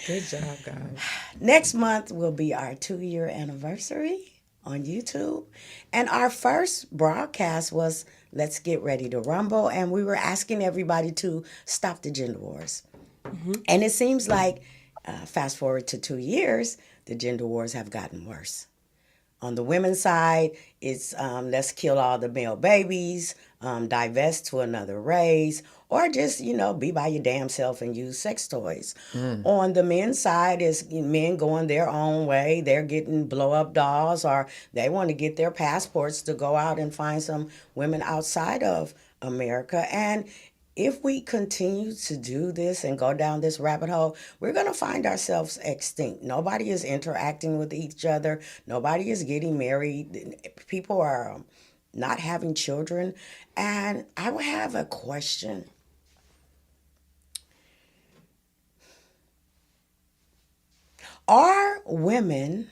Good job, guys. Next month will be our 2-year anniversary on YouTube. And our first broadcast was Let's Get Ready to Rumble. And we were asking everybody to stop the gender wars. And it seems like, fast forward to 2 years, the gender wars have gotten worse. On the women's side, it's let's kill all the male babies, divest to another race, or just, be by your damn self and use sex toys. On the men's side, is men going their own way. They're getting blow up dolls, or they want to get their passports to go out and find some women outside of America. And if we continue to do this and go down this rabbit hole, we're going to find ourselves extinct. Nobody is interacting with each other. Nobody is getting married. People are not having children. And I would have a question. Are women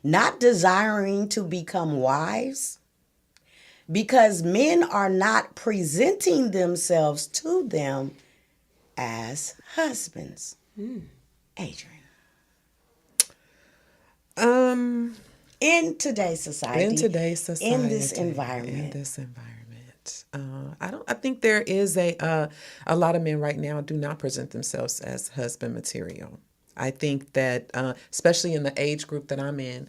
not desiring to become wives because men are not presenting themselves to them as husbands? Adrian. Um, In today's society, in today's society, in this environment, I don't. I think there is a lot of men right now do not present themselves as husband material. I think that, especially in the age group that I'm in,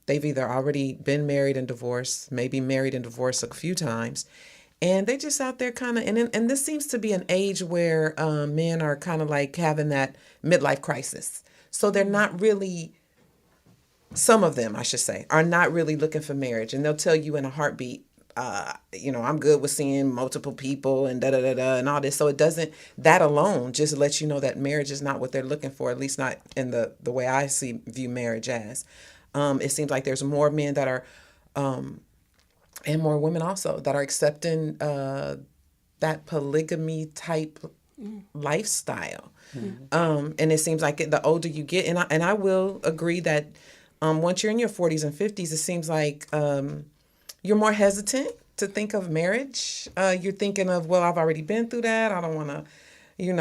they've either already been married and divorced, maybe married and divorced a few times, and they just out there kind of. And this seems to be an age where men are kind of like having that midlife crisis. So they're not really. Some of them, I should say, are not really looking for marriage, and they'll tell you in a heartbeat, I'm good with seeing multiple people and da da da da and all this. So it doesn't, that alone just lets you know that marriage is not what they're looking for, at least not in the way I view marriage as. It seems like there's more men that are, and more women also, that are accepting that polygamy type lifestyle. And it seems like the older you get, and I will agree that once you're in your 40s and 50s, it seems like you're more hesitant to think of marriage. You're thinking of, well, I've already been through that. I don't want to,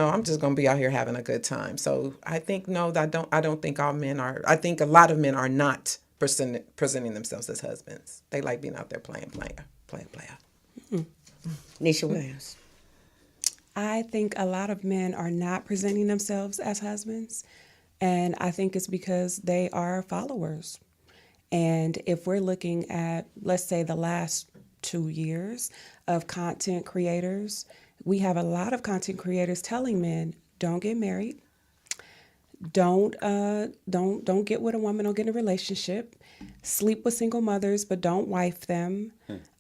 I'm just going to be out here having a good time. So I think, no, I don't think all men are. I think a lot of men are not presenting themselves as husbands. They like being out there playing. Nisha Williams. I think a lot of men are not presenting themselves as husbands. And I think it's because they are followers. And if we're looking at, let's say, the last 2 years of content creators, we have a lot of content creators telling men, don't get married, don't get with a woman, don't get in a relationship, sleep with single mothers, but don't wife them.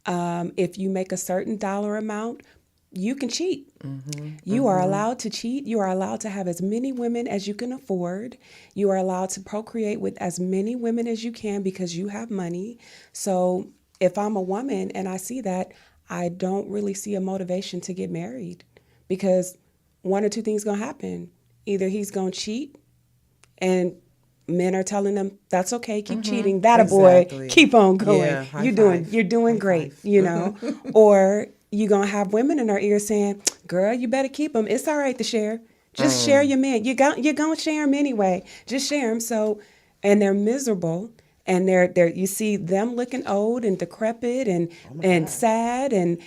If you make a certain dollar amount, you can cheat. You are allowed to cheat. You are allowed to have as many women as you can afford. You are allowed to procreate with as many women as you can because you have money. So if I'm a woman and I see that, I don't really see a motivation to get married because one or two things going to happen. Either he's going to cheat and men are telling them that's okay, keep cheating. That a boy, keep on going. Yeah, You're doing high great, five. Or you're going to have women in her ear saying, girl, you better keep them. It's all right to share. Just share your men. You're going to share them anyway. Just share them. So, and they're miserable. And they're you see them looking old and decrepit and sad and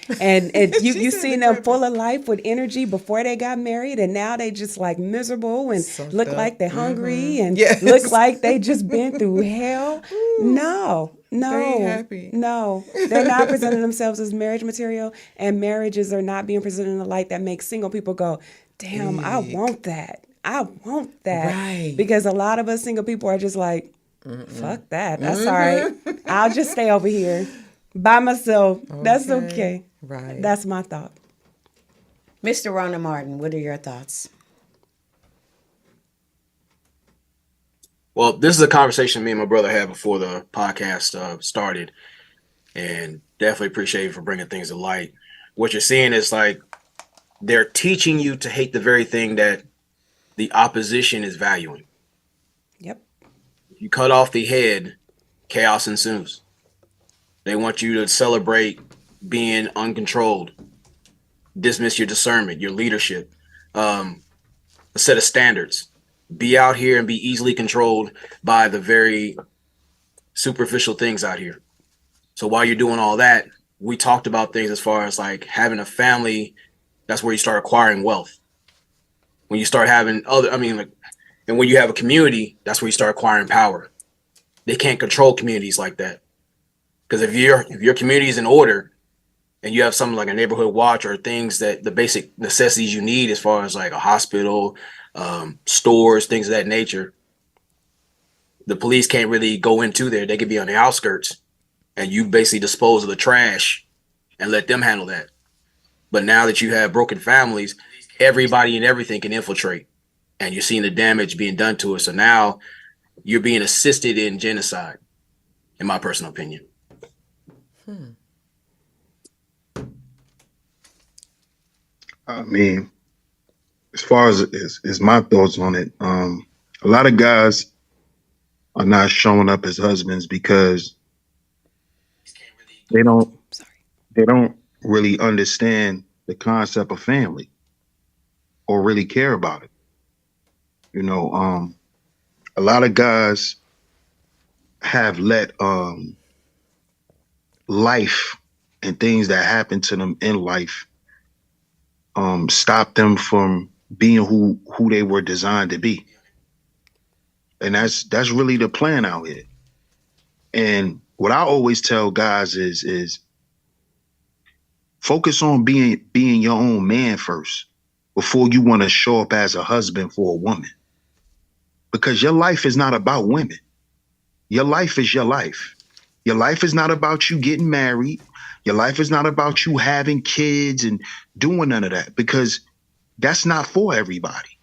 you seen them full of life with energy before they got married, and now they just like miserable and Sucked look up. like they're hungry and Yes. look like they just been through hell. No, ain't happy. no, they're not presenting themselves as marriage material, and marriages are not being presented in a light that makes single people go, damn, I want that. I want that. Right. Because a lot of us single people are just like, fuck that. That's all right. I'll just stay over here by myself. That's okay. Right. That's my thought. Mr. Rona Martin, what are your thoughts? Well, this is a conversation me and my brother had before the podcast started, and definitely appreciate you for bringing things to light. What you're seeing is like they're teaching you to hate the very thing that the opposition is valuing. Yep. If you cut off the head, chaos ensues. They want you to celebrate being uncontrolled, dismiss your discernment, your leadership, a set of standards. Be out here and be easily controlled by the very superficial things out here. So while you're doing all that, we talked about things as far as like having a family. That's where you start acquiring wealth. When you start having and when you have a community, that's where you start acquiring power. They can't control communities like that. Because if your community is in order and you have something like a neighborhood watch or things that the basic necessities you need as far as like a hospital, stores, things of that nature, the police can't really go into there. They could be on the outskirts and you basically dispose of the trash and let them handle that. But now that you have broken families, everybody and everything can infiltrate and you're seeing the damage being done to us. So now you're being assisted in genocide, in my personal opinion. I mean, as far as my thoughts on it, a lot of guys are not showing up as husbands because they don't Sorry. they don't really understand the concept of family or really care about it. You know, a lot of guys have let life and things that happen to them in life stop them from being who they were designed to be. And that's really the plan out here. And what I always tell guys is focus on being your own man first before you want to show up as a husband for a woman. Because your life is not about women. Your life is your life. Your life is not about you getting married. Your life is not about you having kids and doing none of that, because that's not for everybody.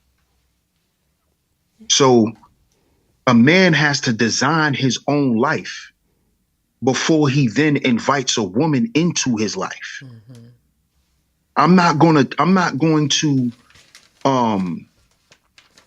So a man has to design his own life before he then invites a woman into his life. I'm not going to